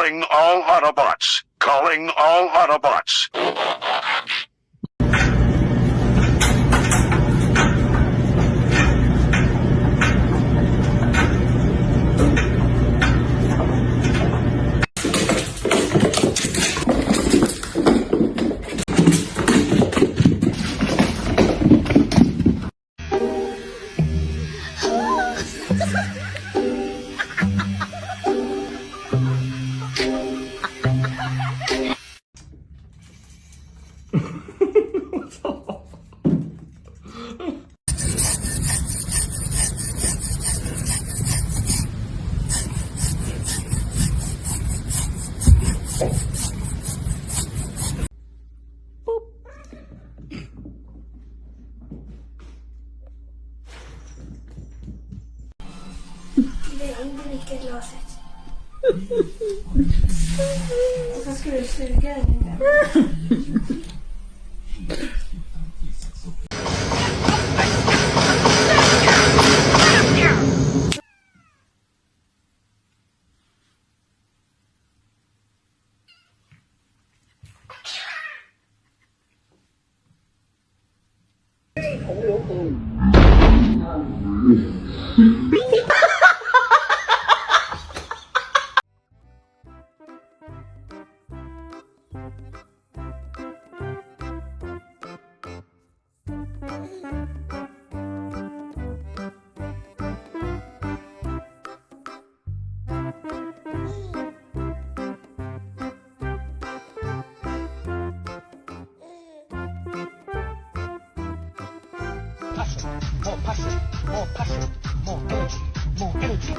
Calling all Autobots. Calling all Autobots. Glasset. Och så ska du suga den. More passion, more energy, more energy.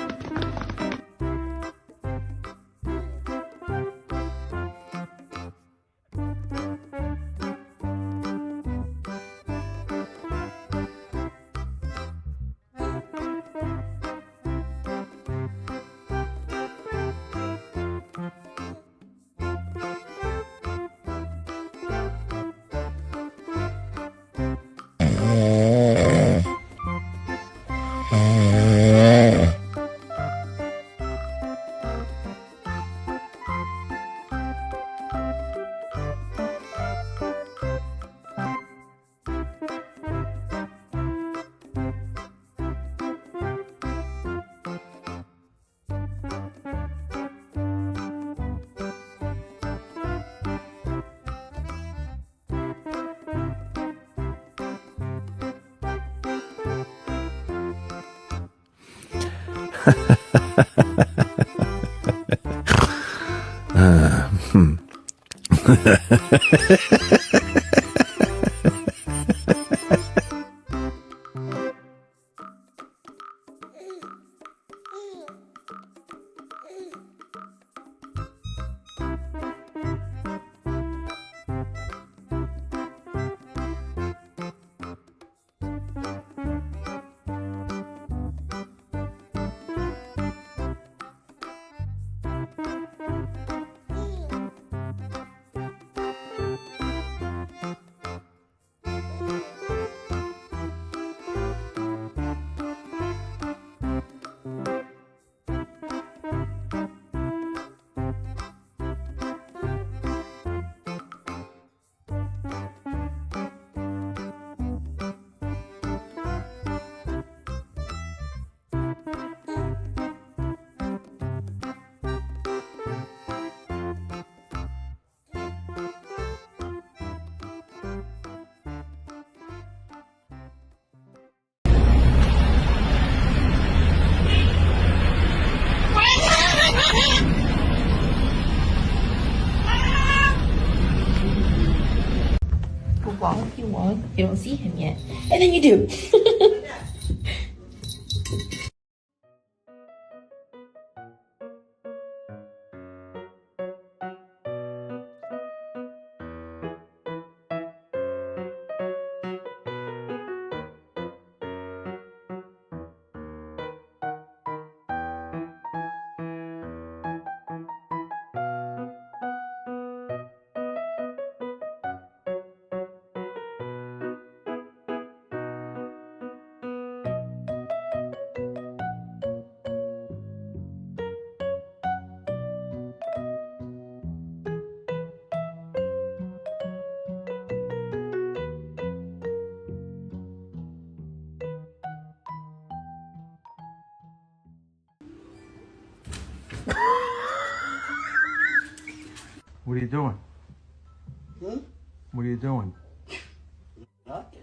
You won't. You don't see him yet. And then you do. What are you doing? What are you doing? Nothing.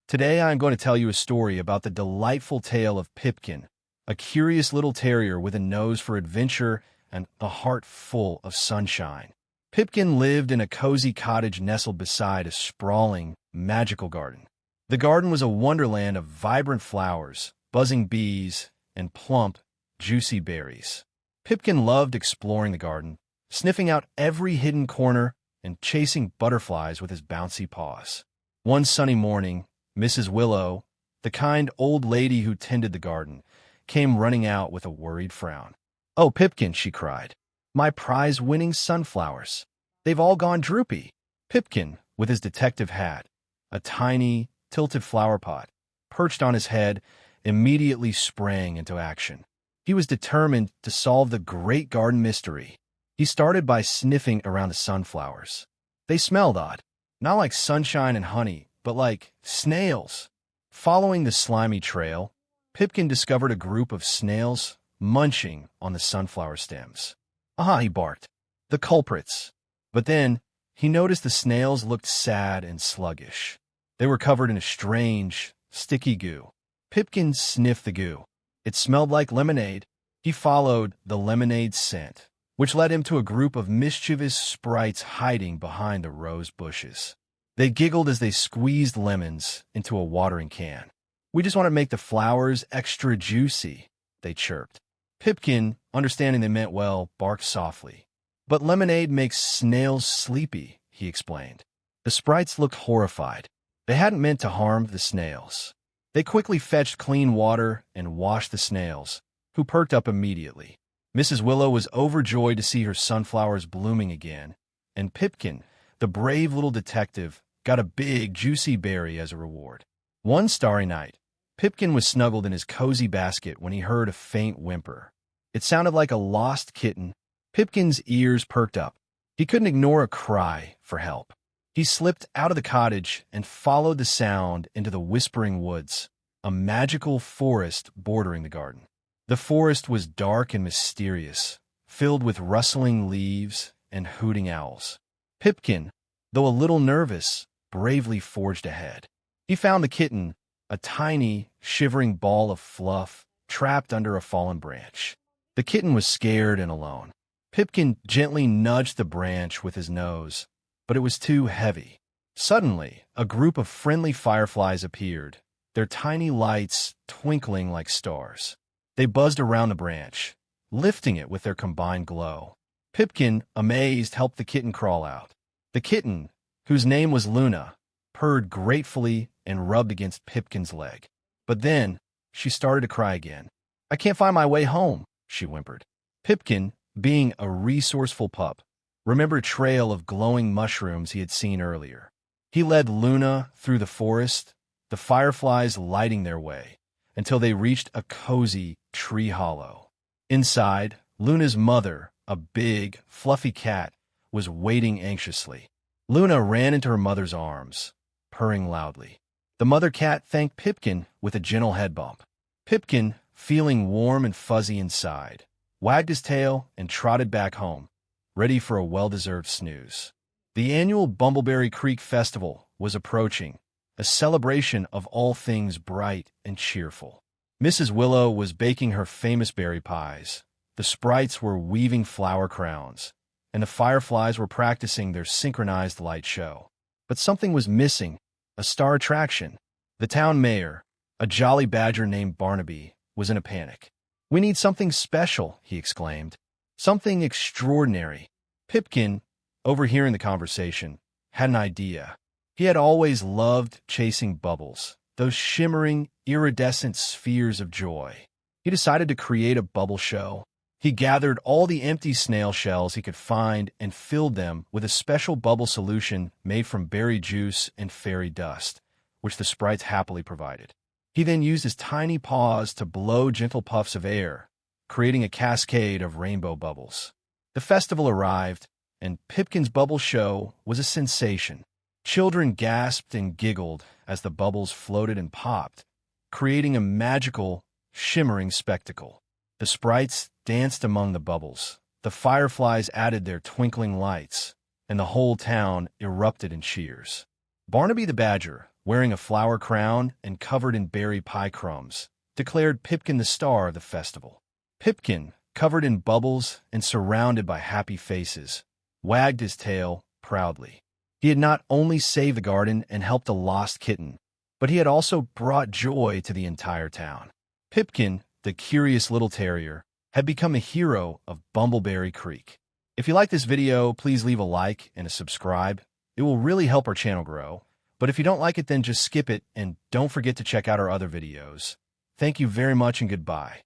Today I'm going to tell you a story about the delightful tale of Pipkin, a curious little terrier with a nose for adventure and a heart full of sunshine. Pipkin lived in a cozy cottage nestled beside a sprawling, magical garden. The garden was a wonderland of vibrant flowers, buzzing bees, and plump, juicy berries. Pipkin loved exploring the garden, sniffing out every hidden corner and chasing butterflies with his bouncy paws. One sunny morning, Mrs. Willow, the kind old lady who tended the garden, came running out with a worried frown. "Oh, Pipkin," she cried, "my prize-winning sunflowers. They've all gone droopy." Pipkin, with his detective hat, a tiny, tilted flower pot, perched on his head, immediately sprang into action. He was determined to solve the great garden mystery. He started by sniffing around the sunflowers. They smelled odd, not like sunshine and honey, but like snails. Following the slimy trail, Pipkin discovered a group of snails munching on the sunflower stems. "Ah," he barked, "the culprits." But then he noticed the snails looked sad and sluggish. They were covered in a strange, sticky goo. Pipkin sniffed the goo. It smelled like lemonade. He followed the lemonade scent, which led him to a group of mischievous sprites hiding behind the rose bushes. They giggled as they squeezed lemons into a watering can. "We just want to make the flowers extra juicy," they chirped. Pipkin, understanding they meant well, barked softly. "But lemonade makes snails sleepy," he explained. The sprites looked horrified. They hadn't meant to harm the snails. They quickly fetched clean water and washed the snails, who perked up immediately. Mrs. Willow was overjoyed to see her sunflowers blooming again, and Pipkin, the brave little detective, got a big, juicy berry as a reward. One starry night, Pipkin was snuggled in his cozy basket when he heard a faint whimper. It sounded like a lost kitten. Pipkin's ears perked up. He couldn't ignore a cry for help. He slipped out of the cottage and followed the sound into the whispering woods, a magical forest bordering the garden. The forest was dark and mysterious, filled with rustling leaves and hooting owls. Pipkin, though a little nervous, bravely forged ahead. He found the kitten, a tiny, shivering ball of fluff, trapped under a fallen branch. The kitten was scared and alone. Pipkin gently nudged the branch with his nose, but it was too heavy. Suddenly, a group of friendly fireflies appeared, their tiny lights twinkling like stars. They buzzed around the branch, lifting it with their combined glow. Pipkin, amazed, helped the kitten crawl out. The kitten, whose name was Luna, purred gratefully and rubbed against Pipkin's leg. But then, she started to cry again. "I can't find my way home," she whimpered. Pipkin, being a resourceful pup, remembered a trail of glowing mushrooms he had seen earlier. He led Luna through the forest, the fireflies lighting their way, until they reached a cozy tree hollow. Inside, Luna's mother, a big, fluffy cat, was waiting anxiously. Luna ran into her mother's arms, purring loudly. The mother cat thanked Pipkin with a gentle head bump. Pipkin, feeling warm and fuzzy inside, wagged his tail and trotted back home, ready for a well-deserved snooze. The annual Bumbleberry Creek Festival was approaching, a celebration of all things bright and cheerful. Mrs. Willow was baking her famous berry pies. The sprites were weaving flower crowns, and the fireflies were practicing their synchronized light show. But something was missing, a star attraction. The town mayor, a jolly badger named Barnaby, was in a panic. "We need something special," he exclaimed. "Something extraordinary." Pipkin, overhearing the conversation, had an idea. He had always loved chasing bubbles, those shimmering, iridescent spheres of joy. He decided to create a bubble show. He gathered all the empty snail shells he could find and filled them with a special bubble solution made from berry juice and fairy dust, which the sprites happily provided. He then used his tiny paws to blow gentle puffs of air, creating a cascade of rainbow bubbles. The festival arrived, and Pipkin's bubble show was a sensation. Children gasped and giggled as the bubbles floated and popped, creating a magical, shimmering spectacle. The sprites danced among the bubbles, the fireflies added their twinkling lights, and the whole town erupted in cheers. Barnaby the badger, wearing a flower crown and covered in berry pie crumbs, declared Pipkin the star of the festival. Pipkin, covered in bubbles and surrounded by happy faces, wagged his tail proudly. He had not only saved the garden and helped a lost kitten, but he had also brought joy to the entire town. Pipkin, the curious little terrier, had become a hero of Bumbleberry Creek. If you like this video, please leave a like and a subscribe. It will really help our channel grow. But if you don't like it, then just skip it and don't forget to check out our other videos. Thank you very much and goodbye.